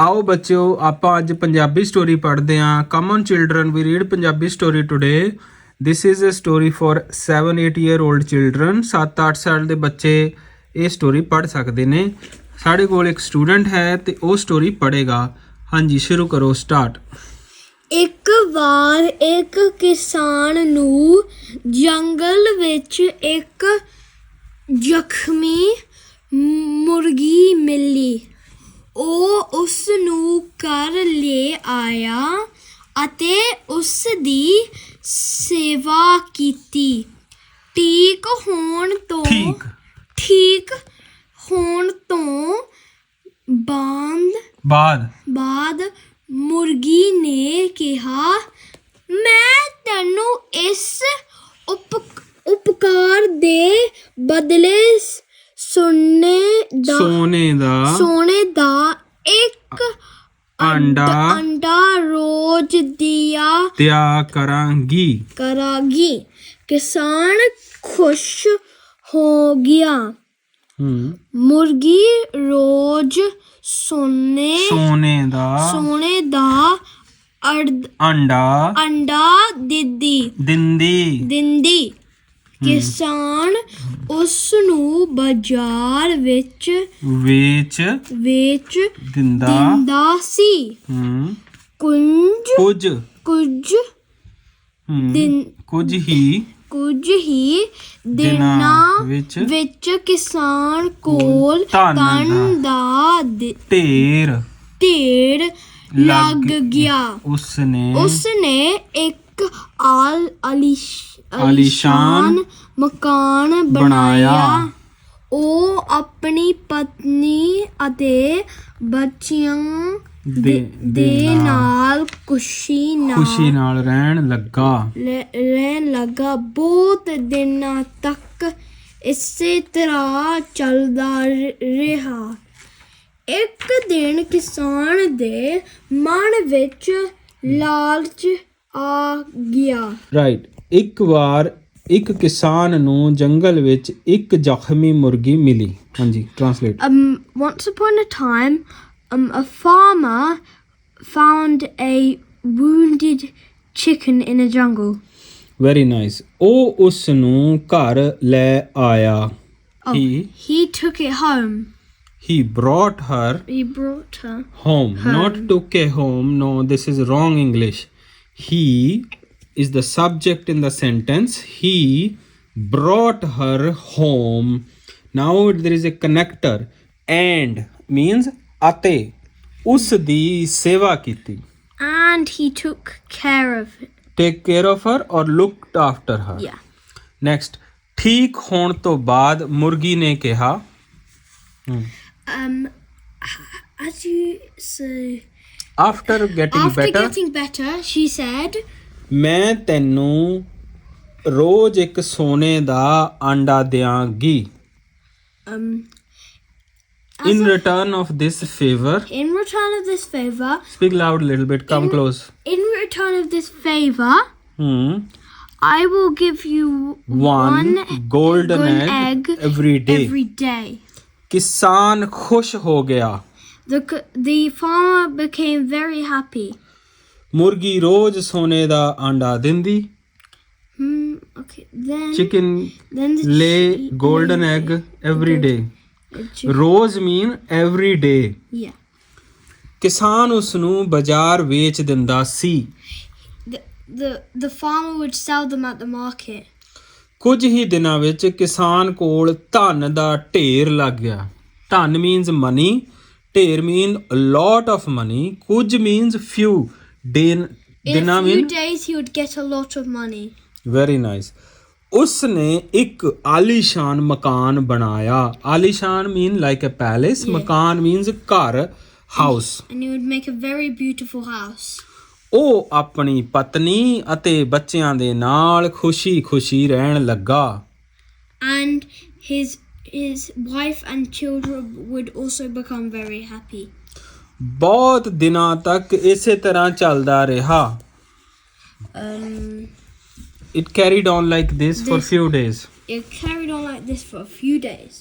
आओ बच्चों ਆਪਾਂ ਅੱਜ ਪੰਜਾਬੀ ਸਟੋਰੀ ਪੜ੍ਹਦੇ ਹਾਂ। Come on children we read Punjabi story today. This is a story for 7-8 year old children. 7-8 ਸਾਲ ਦੇ ਬੱਚੇ ਇਹ ਸਟੋਰੀ ਪੜ੍ਹ ਸਕਦੇ ਨੇ। ਸਾਡੇ ਕੋਲ ਇੱਕ ਸਟੂਡੈਂਟ ਹੈ ਤੇ ਉਹ ਸਟੋਰੀ ਪੜ੍ਹੇਗਾ। ਹਾਂਜੀ ਸ਼ੁਰੂ ਕਰੋ ਸਟਾਰਟ। ਇੱਕ ਵਾਰ ਇੱਕ ਕਿਸਾਨ ਨੂੰ ਜੰਗਲ ਵਿੱਚ ਇੱਕ ਜ਼ਖਮੀ ਮੁਰਗੀ ਮਿਲੀ। ਉਹ ਉਸ ਨੂੰ ਘਰ ਲੈ ਆਇਆ ਅਤੇ ਉਸ ਦੀ ਸੇਵਾ ਕੀਤੀ। ਠੀਕ ਹੋਣ ਤੋਂ ਬਾਅਦ ਮੁਰਗੀ ਨੇ ਕਿਹਾ, ਮੈਂ ਤੈਨੂੰ ਇਸ ਉਪਕਾਰ ਦੇ ਬਦਲੇ ਸੋਨੇ ਦਾ ਇੱਕ ਅੰਡਾ ਰੋਜ਼ ਦਿਆ ਕਰਾਂਗੀ। ਕਿਸਾਨ ਖੁਸ਼ ਹੋ ਗਿਆ। ਮੁਰਗੀ ਰੋਜ਼ ਸੋਨੇ ਦਾ ਅੰਡਾ ਦਿੰਦੀ। ਕਿਸਾਨ ਉਸ ਨੂੰ ਬਾਜ਼ਾਰ ਵਿੱਚ ਵੇਚ ਦਿੰਦਾ ਸੀ। ਕੁਝ ਹੀ ਦਿਨਾਂ ਵਿੱਚ ਕਿਸਾਨ ਕੋਲ ਧਨ ਦਾ ਢੇਰ ਲੱਗ ਗਿਆ। ਉਸਨੇ ਇੱਕ ਆਲੀਸ਼ਾਨ ਮਕਾਨ ਬਣਾਇਆ। ਉਹ ਆਪਣੀ ਪਤਨੀ ਅਤੇ ਬੱਚਿਆਂ ਦੇ ਨਾਲ ਖੁਸ਼ੀ ਨਾਲ ਰਹਿਣ ਲੱਗਾ। ਬਹੁਤ ਦਿਨਾਂ ਤੱਕ ਇਸੇ ਤਰ੍ਹਾਂ ਚੱਲਦਾ ਰਿਹਾ। ਇੱਕ ਦਿਨ ਕਿਸਾਨ ਦੇ ਮਨ ਵਿੱਚ ਲਾਲਚ ਆ ਗਿਆ। ਰਾਈਟ। ਇੱਕ ਵਾਰ ਇੱਕ ਕਿਸਾਨ ਨੂੰ ਜੰਗਲ ਵਿੱਚ ਇੱਕ ਜ਼ਖਮੀ ਮੁਰਗੀ ਮਿਲੀ। ਹਾਂਜੀ translate. Once upon a time, a farmer found a wounded chicken in a jungle. Very nice. ਉਹ ਉਸ ਨੂੰ ਘਰ ਲੈ ਆਇਆ। He took it home. He brought her home. Not took a home. No, this is wrong English. He is the subject in the sentence. He brought her home. Now there is a connector. And means ਅਤੇ ਉਸ ਦੀ ਸੇਵਾ ਕੀਤੀ। And he took care of it. Take care of her or looked after her. Yeah. Next. ਠੀਕ ਹੋਣ ਤੋਂ ਬਾਅਦ ਮੁਰਗੀ ਨੇ ਕਿਹਾ। As you say. After getting better, she said, ਮੈਂ ਤੈਨੂੰ ਰੋਜ਼ ਇੱਕ ਸੋਨੇ ਦਾ ਅੰਡਾ ਦਿਆਂਗੀ। In return of this favor. Speak loud a little bit. Come close. In return of this favor, I will give you one golden egg every day. ਕਿਸਾਨ ਖੁਸ਼ ਹੋ ਗਿਆ। The farmer became very happy. ਮੁਰਗੀ ਰੋਜ਼ ਸੋਨੇ ਦਾ ਅੰਡਾ ਦਿੰਦੀ। Chicken lay golden egg every day. ਰੋਜ਼ mean every day. Yeah. ਕਿਸਾਨ ਉਸ ਨੂੰ ਬਾਜ਼ਾਰ ਵੇਚ ਦਿੰਦਾ ਸੀ। The farmer would sell them at the market. ਕੁਝ ਹੀ ਦਿਨਾਂ ਵਿੱਚ ਕਿਸਾਨ ਕੋਲ ਧਨ ਦਾ ਢੇਰ ਲੱਗ ਗਿਆ। ਧਨ means money. ਢੇਰ mean a lot of money. ਕੁਝ means few. In a few days he would get a lot of money. Very nice. ਉਸਨੇ ਇੱਕ ਆਲੀਸ਼ਾਨ ਮਕਾਨ ਬਣਾਇਆ। ਆਲੀਸ਼ਾਨ mean like a palace. Yeah. ਮਕਾਨ means ਘਰ, house. And he would make a very beautiful house. ਉਹ ਆਪਣੀ ਪਤਨੀ ਅਤੇ ਬੱਚਿਆਂ ਦੇ ਨਾਲ ਖੁਸ਼ੀ ਰਹਿਣ ਲੱਗਾ। And his wife and children would also become very happy. ਬਹੁਤ ਦਿਨਾਂ ਤੱਕ ਇਸੇ ਤਰ੍ਹਾਂ ਚੱਲਦਾ ਰਿਹਾ। It carried on like this for few days. It carried on like this for a few days.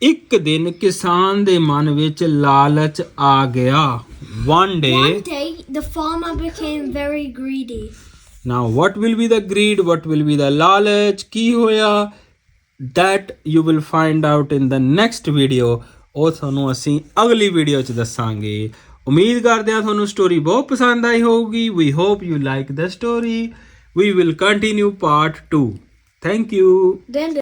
ਇੱਕ ਦਿਨ ਕਿਸਾਨ ਦੇ ਮਨ ਵਿੱਚ ਲਾਲਚ ਆ ਗਿਆ. One day, One day, the farmer became very greedy. now what will be the greed? What will be the lalach? ਕੀ ਹੋਇਆ? That you will find out in the next video. ਉਹ ਤੁਹਾਨੂੰ ਅਸੀਂ ਅਗਲੀ ਵੀਡੀਓ 'ਚ ਦੱਸਾਂਗੇ. ਉਮੀਦ ਕਰਦੇ ਹਾਂ ਤੁਹਾਨੂੰ ਸਟੋਰੀ ਬਹੁਤ ਪਸੰਦ ਆਈ ਹੋਊਗੀ. We hope you like the story. We will continue part 2. Thank you. Then